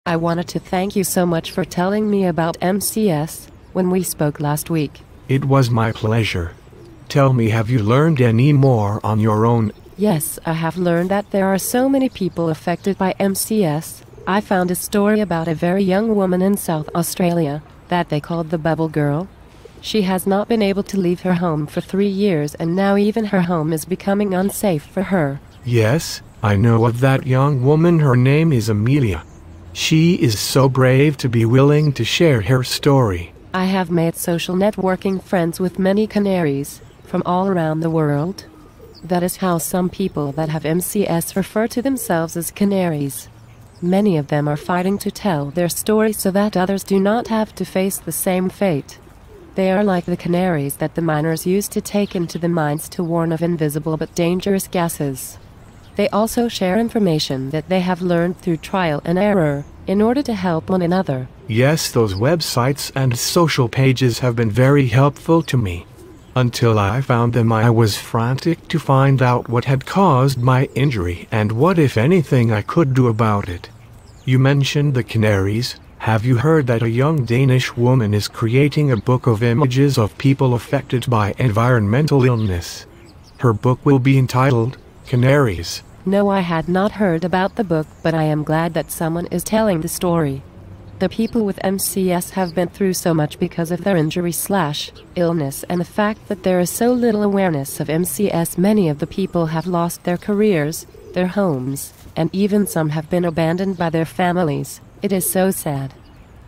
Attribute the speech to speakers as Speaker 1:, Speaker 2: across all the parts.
Speaker 1: I wanted to thank you so much for telling me about MCS when we spoke last week.
Speaker 2: It was my pleasure. Tell me, have you learned any more on your own?
Speaker 1: Yes, I have learned that there are so many people affected by MCS. I found a story about a very young woman in South Australia that they called the Bubble Girl. She has not been able to leave her home for 3 years, and now even her home is becoming unsafe for her.
Speaker 2: Yes, I know of that young woman. Her name is Amelia. She is so brave to be willing to share her story.
Speaker 1: I have made social networking friends with many canaries from all around the world. That is how some people that have MCS refer to themselves as canaries. Many of them are fighting to tell their story so that others do not have to face the same fate. They are like the canaries that the miners used to take into the mines to warn of invisible but dangerous gases. They also share information that they have learned through trial and error in order to help one another.
Speaker 2: Yes, those websites and social pages have been very helpful to me. Until I found them, I was frantic to find out what had caused my injury and what, if anything, I could do about it. You mentioned the canaries. Have you heard that a young Danish woman is creating a book of images of people affected by environmental illness? Her book will be entitled Canaries.
Speaker 1: No, I had not heard about the book, but I am glad that someone is telling the story. The people with MCS have been through so much because of their injury/illness, and the fact that there is so little awareness of MCS. Many of the people have lost their careers, their homes, and even some have been abandoned by their families. It is so sad.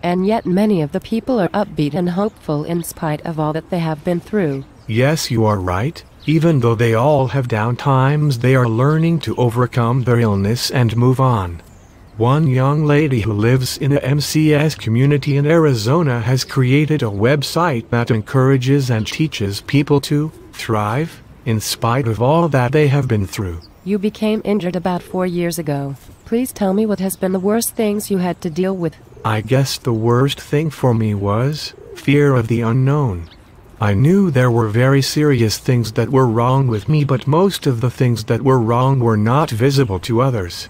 Speaker 1: And yet many of the people are upbeat and hopeful in spite of all that they have been through.
Speaker 2: Yes, you are right. Even though they all have down times, they are learning to overcome their illness and move on. One young lady who lives in a MCS community in Arizona has created a website that encourages and teaches people to thrive in spite of all that they have been through.
Speaker 1: You became injured about 4 years ago. Please tell me what has been the worst things you had to deal with.
Speaker 2: I guess the worst thing for me was fear of the unknown. I knew there were very serious things that were wrong with me, but most of the things that were wrong were not visible to others.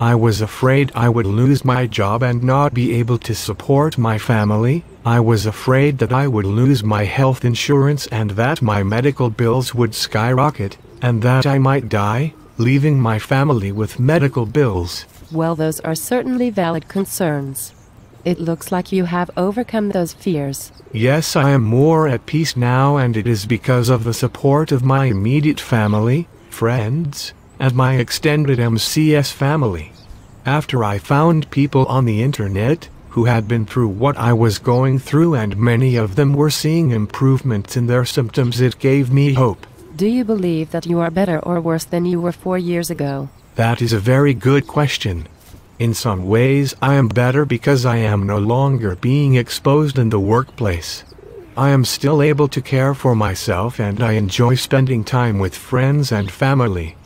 Speaker 2: I was afraid I would lose my job and not be able to support my family. I was afraid that I would lose my health insurance and that my medical bills would skyrocket, and that I might die, leaving my family with medical bills.
Speaker 1: Well, those are certainly valid concerns. It looks like you have overcome those fears.
Speaker 2: Yes, I am more at peace now, and it is because of the support of my immediate family, friends, and my extended MCS family. After I found people on the internet who had been through what I was going through, and many of them were seeing improvements in their symptoms, it gave me hope.
Speaker 1: Do you believe that you are better or worse than you were 4 years ago?
Speaker 2: That is a very good question. In some ways, I am better because I am no longer being exposed in the workplace. I am still able to care for myself, and I enjoy spending time with friends and family.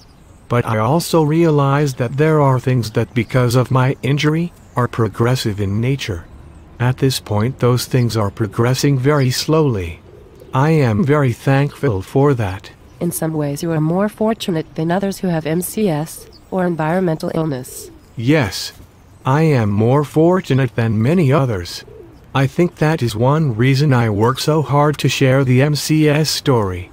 Speaker 2: But I also realize that there are things that, because of my injury, are progressive in nature. At this point, those things are progressing very slowly. I am very thankful for that.
Speaker 1: In some ways, you are more fortunate than others who have MCS or environmental illness.
Speaker 2: Yes, I am more fortunate than many others. I think that is one reason I work so hard to share the MCS story.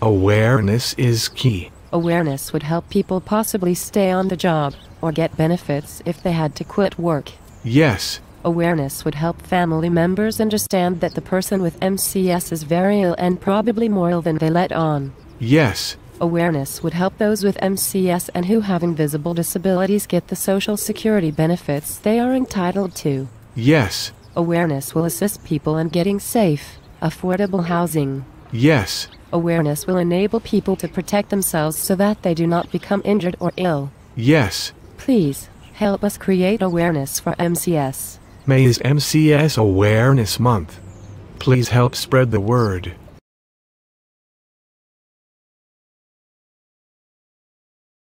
Speaker 2: Awareness is key.
Speaker 1: Awareness would help people possibly stay on the job or get benefits if they had to quit work.
Speaker 2: Yes.
Speaker 1: Awareness would help family members understand that the person with MCS is very ill and probably more ill than they let on.
Speaker 2: Yes.
Speaker 1: Awareness would help those with MCS and who have invisible disabilities get the Social Security benefits they are entitled to.
Speaker 2: Yes.
Speaker 1: Awareness will assist people in getting safe, affordable housing.
Speaker 2: Yes.
Speaker 1: Awareness will enable people to protect themselves so that they do not become injured or ill.
Speaker 2: Yes.
Speaker 1: Please, help us create awareness for MCS.
Speaker 2: May is MCS Awareness Month. Please help spread the word.